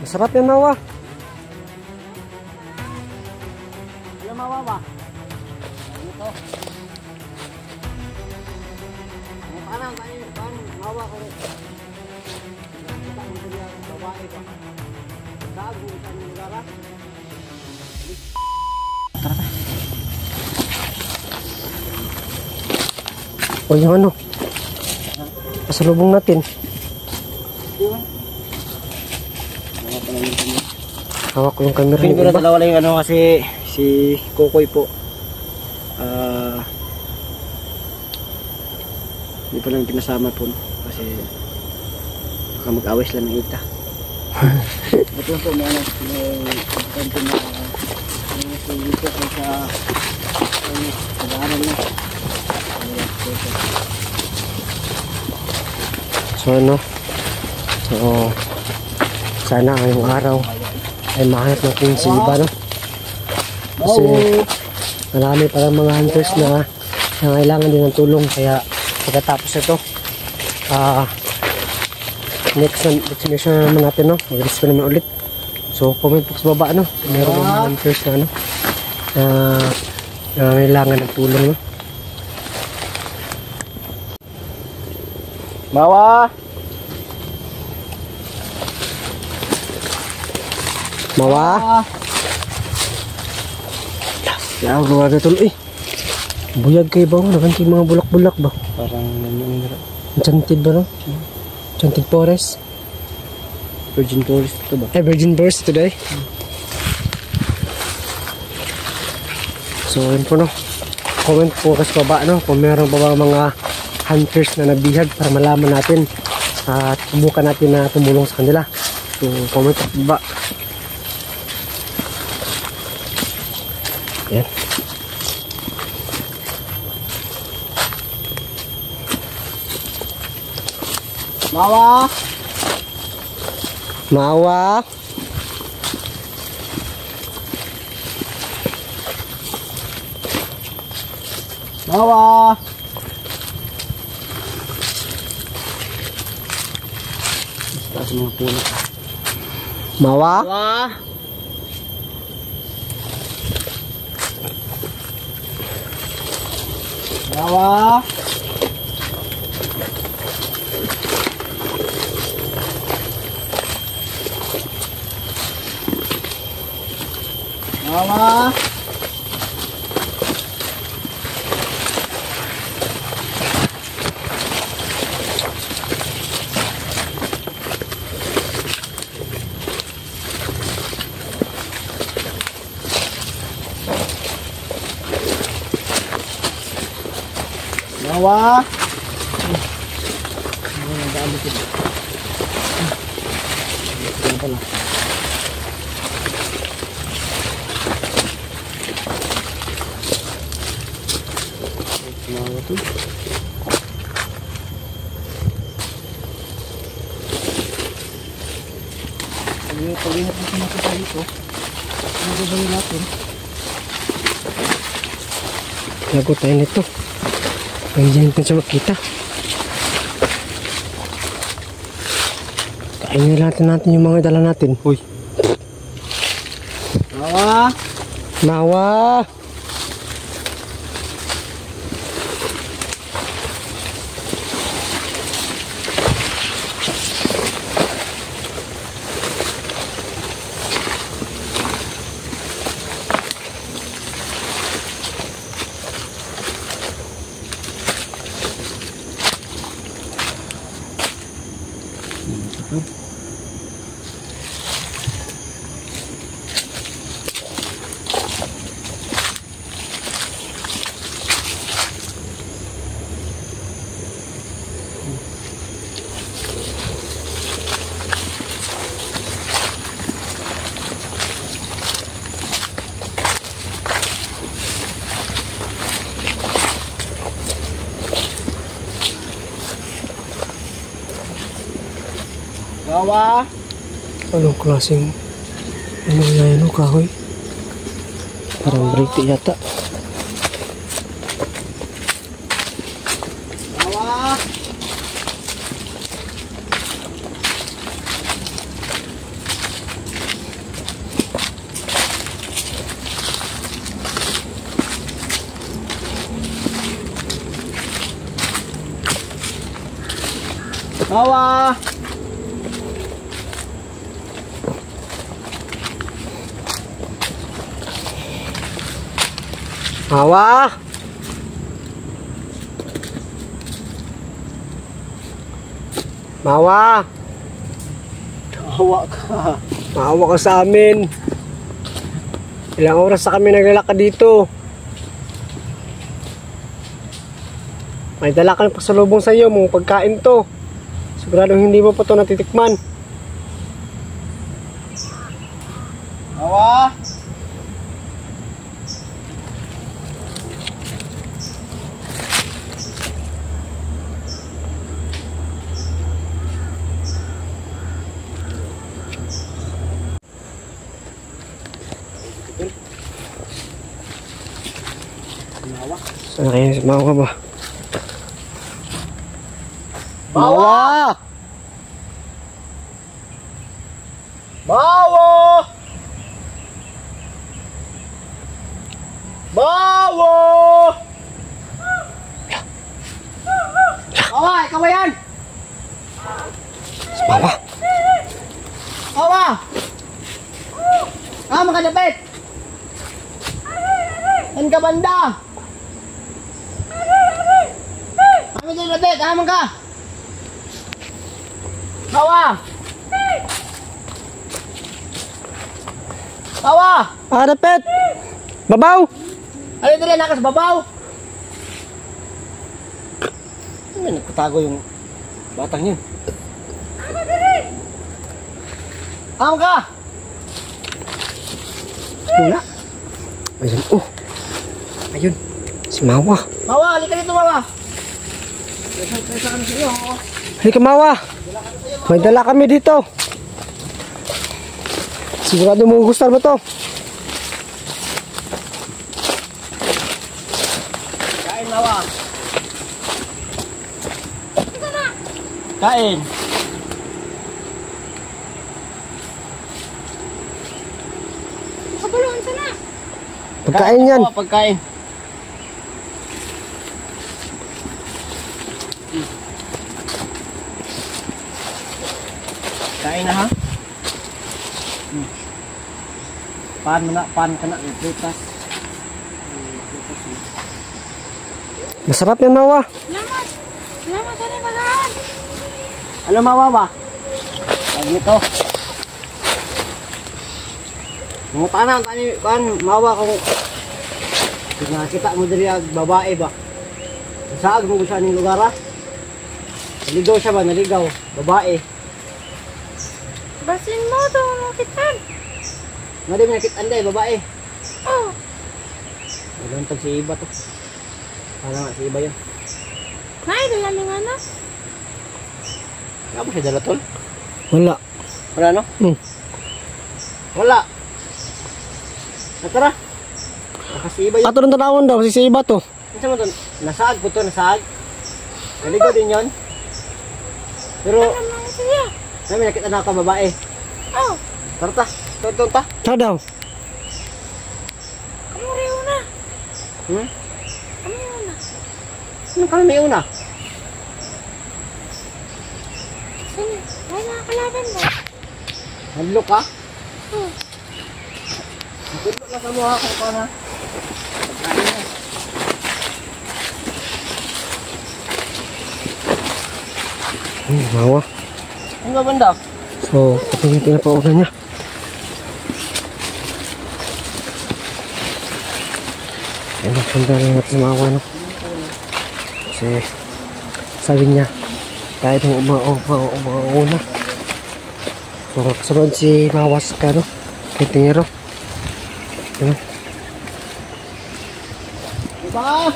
Masarap yan, Mawa. Ano Mawa ba? Ito. Parang Mawa ko. Kita mo din yung babae ba? Saan mo sa negara? O yung ano? Pasalubong natin. Hawak ko yung camera. Siguro dalawa lang yung ano kasi si Kokoy po. Hindi pa lang pinasama po kasi baka mag-away sila ng ita. Ito lang po may konti na yung po sa pag-aaral na. So ano? So sana ngayong araw ay mahanap natin si iba, no? Kasi marami parang mga hunters na nangailangan din ng tulong, kaya pagkatapos ito next mission na naman natin, no? Mag-rescue naman ulit. So comment po sa baba, no? Meron mga hunters na ano na nangailangan ng tulong, no? Mawa! Mawa! Kaya ako gawa na tuloy. Buyag kayo ba? Nakanti mga bulak-bulak ba? Parang nangyayari. Enchanted ba, no? Enchanted forest. Virgin Forest ito ba? Virgin Forest today. So yun po, no? Comment po kasi baba, no? Kung meron pa ba mga hunters na nabihag para malaman natin at subukan natin na tumulong sa kanila. So comment po baba. Yan. Mawa! Mawa! Mawa! Taas mga puno. Mawa? Mawa! Mawa! Mawa! Mawa! Pag-ingat natin nakita dito, ano gagawin natin? Lago tayo nito. Nandiyan natin siya makita. Kainin natin yung mga dala natin. Uy. Mawa! Mawa! Mawa! Anong klaseng ano yan, ano kahoy? Parang brake yata. Mawa! Mawa! Mawa! Mawa! Hawa ka. Maawa ka sa amin. Ilang oras na kami naglalakad dito. May dala kami pasalubong sa iyo, mga pagkain to. Siguradong hindi mo pa to natitikman. Mawa! Saan kayo? Mawa ka ba? Mawa! Mawa! Mawa! Mawa, ikaw ba yan? Mawa! Mawa! Makadapit! Saan ka banda? Kami din lapit, aman ka! Mawa! Mawa! Repet! Babaw! Alin din nakas babaw? Ano nagkatago yung batang yun? Aman ka! Wala. Ayun, oh. Ayun. Si Mawa. Mawa, halika dito, Mawa. Kaya kami sa iyo, oo. Halika, Mawa. May dala kami dito. Sigurado mo gusto mo to. Kain, Mawa. Kain. Kabulon sana. Pagkain yan. Oo, pagkain. Kain na ha? Pan ka na, may prutas. Masarap yan, Mawa. Salamat. Salamat sa nibalaan. Ano Mawa ba? Pag nito. Munguta na, tani, Mawa kung nakita mo diri ang babae ba? Saag mo sa ning lugar ha? Naligaw siya ba? Naligaw. Babae. Basin mo ito makitan. Nga di mo nakitaan day, babae. Oh. Nagantag si Iba to. Para nga si Iba yun. Naidol namin ano? Nga ba siya dalatol? Wala. Wala no? Wala. Natara. Si Iba yun. Ato ng tanawon daw, si iba to. Ano mo to? Nasaag po to, nasaag. Naligaw din yun. Pero, Alam naman siya. may nakita na ako babae. Oh. Tara ta. Ito ta. Saan daw? Kamuriw na. Hmm? Kamuriw na. Ano kami may una? Sige. Ay nakakalaban mo. Hadlo ka? Oh. Hadlo na sa mukha ko pa na. Pagkain na. Mawa. Ano ba banda? So, patingin na pa ulan niya. Ayun, punta na natin sa Mawa, no? Kasi, sabi niya, kahit yung umauna. So, kasunod si Mawa sa no? Kitingero. Ayun. Iba!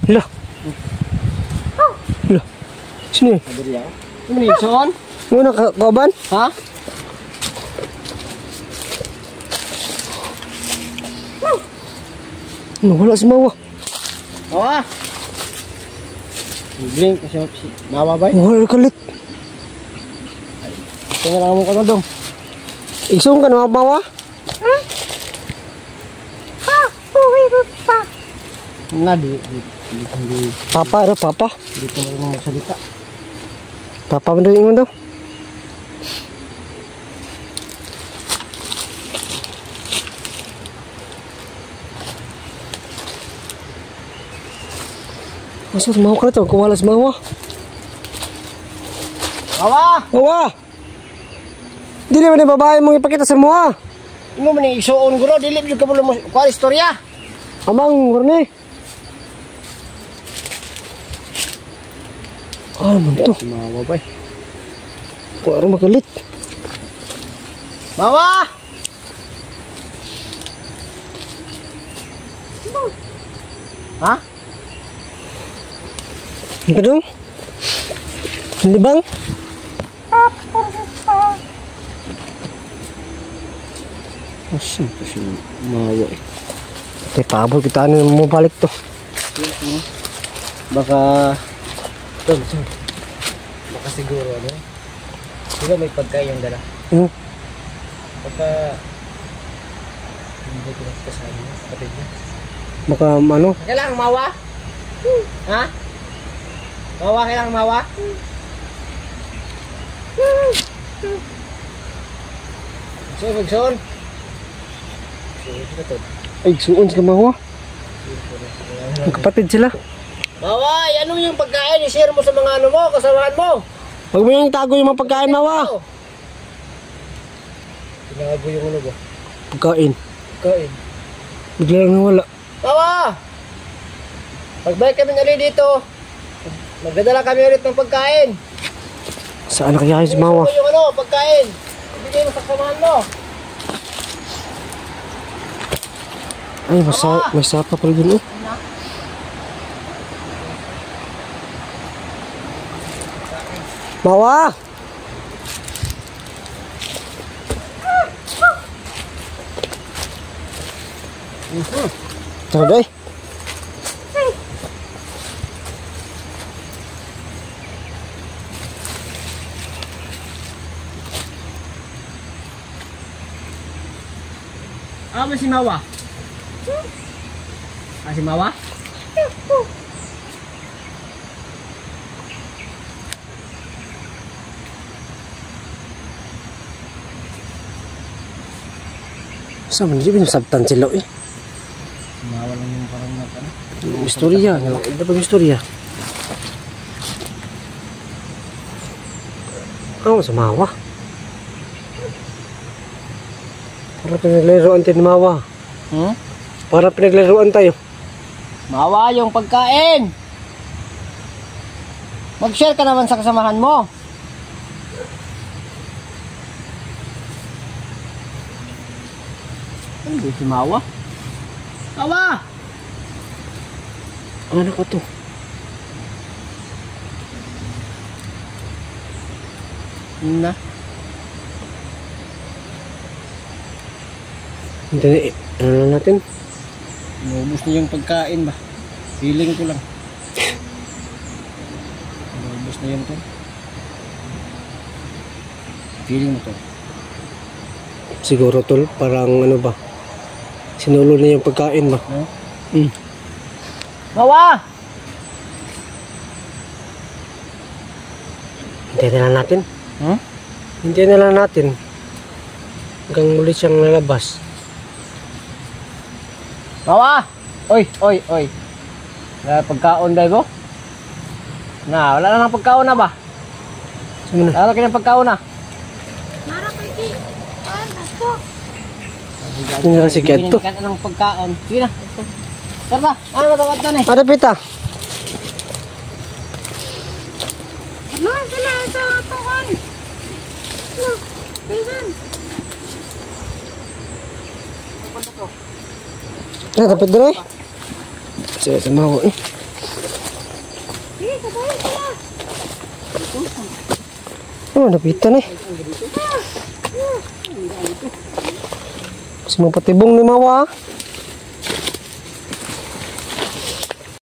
Hala! Hala! Sino yun? Nadali ako. Ano yun? Son? Muna kaban? Ha? Ano, wala si Mawa. Mawa! Blink kasi si Mawa ba? Wala kalit. Tingnan lang mo ka na dong. Isong ka na Mawa? Ha? Uwi pa. Nga, di. Papa, ano, papa? Di ko marunong magsalita. Papa mo daw yung daw. Masuk, mau ka na to. Kumalas mawa. Mawa! Mawa! Di naman yung babae mong ipakita sa mga. Imo man isuon guro, dili jud ka mo kuan istorya. Amang, warni. Ah, man to. Mawa bay. Kuwara magalit. Mawa! Ha? Ano ka dong? Hindi bang? Asan to si Mawa eh? Tay pabol kita ano mo balik to. Baka baka siguro ano? Siguro may pagkain yung dala. Hmm. Baka hindi ko kasama niya, kapatid niya. Baka ano? Kailangan mawa? Ha? Mawa, kailangan mawa? Magsun. Ay, suon sa mawa. Magkapatid sila. Mawa, ano yung pagkain? I-share mo sa mga ano mo, kasamahan mo. Huwag mo yung tago yung mga pagkain mawa. Tinago yung ano ba? Pagkain. Pagkain. Bigla lang nawala. Mawa! Pagbalik kami ulit dito, magdadala kami ulit ng pagkain. Saan na kaya si mawa? Yung ano, pagkain. Ibigay mo sa kasamahan mo. Ay, may sapa pala dun oh. Mawa! Tara day. Ba si Mawa? Si Mawa? Saan man dyan binasabtan sila eh. Mawa lang yung parang ano? Yung istorya. Ano ba yung istorya? Ano sa mawa? Para pinaglaruan tayo ni mawa. Para pinaglaruan tayo. Mawa yung pagkain. Mag-share ka naman sa kasamahan mo. Ano si Mawa? Mawa! Ano ko to? Na? Hindi, ano na natin? Inubos na yung pagkain ba? Feeling ko lang. Inubos na yung to. Feeling mo to. Siguro tol, parang ano ba? Sinulo na yung pagkain ba? No? Hmm. Mawa! Hintayin na lang natin. Huh? Hintayin na lang natin. Hanggang muli siyang lalabas. Mawa! Oy! Na pagkaon dahil ko? Na, wala na ng pagkaon na ba? Sige na. Wala ka ng pagkaon na. Mara kay asko. Hindi na kasi keto. Bibigyan ka ng pagkaon. Sige na. Tara, ano matawad na eh? Ada pita. Mga sila sa tukan. Look, tingnan. Nah, dapat dulu eh. Saya sama eh. Sige, sabayan sila. Oh, ada pita nih. Semua patibong ni mawa.